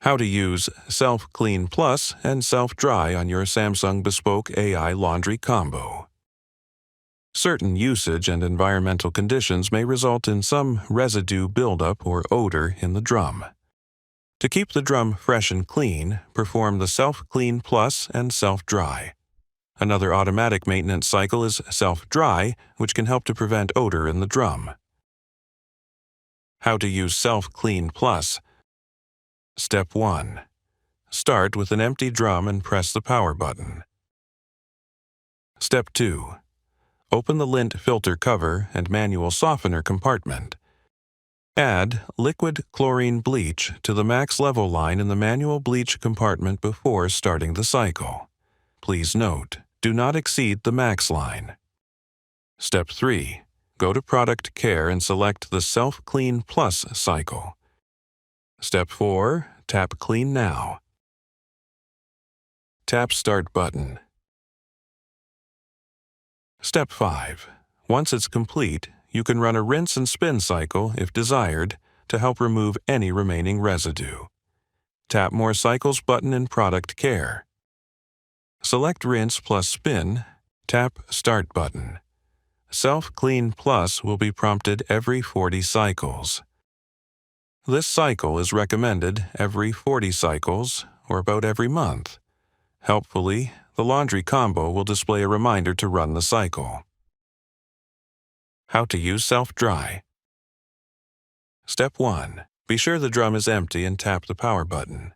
How to use Self-Clean Plus and Self-Dry on your Samsung Bespoke AI Laundry Combo. Certain usage and environmental conditions may result in some residue buildup or odor in the drum. To keep the drum fresh and clean, perform the Self-Clean Plus and Self-Dry. Another automatic maintenance cycle is Self-Dry, which can help to prevent odor in the drum. How to use Self-Clean Plus. Step 1. Start with an empty drum and press the power button. Step 2. Open the lint filter cover and manual softener compartment. Add liquid chlorine bleach to the max level line in the manual bleach compartment before starting the cycle. Please note, do not exceed the max line. Step 3. Go to Product Care and select the Self-Clean Plus cycle. Step 4. Tap Clean Now. Tap Start button. Step 5. Once it's complete, you can run a rinse and spin cycle if desired to help remove any remaining residue. Tap More Cycles button in Product Care. Select Rinse plus Spin, tap Start button. Self-Clean Plus will be prompted every 40 cycles. This cycle is recommended every 40 cycles, or about every month. Helpfully, the laundry combo will display a reminder to run the cycle. How to use Self-Dry. Step 1. Be sure the drum is empty and tap the power button.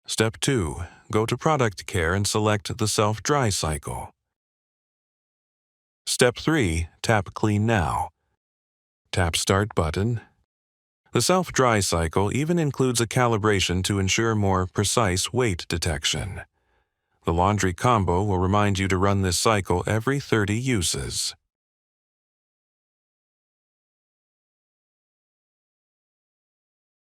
Step 2. Go to Product Care and select the Self-Dry cycle. Step 3. Tap Clean Now. Tap Start button. The Self-Dry cycle even includes a calibration to ensure more precise weight detection. The laundry combo will remind you to run this cycle every 30 uses.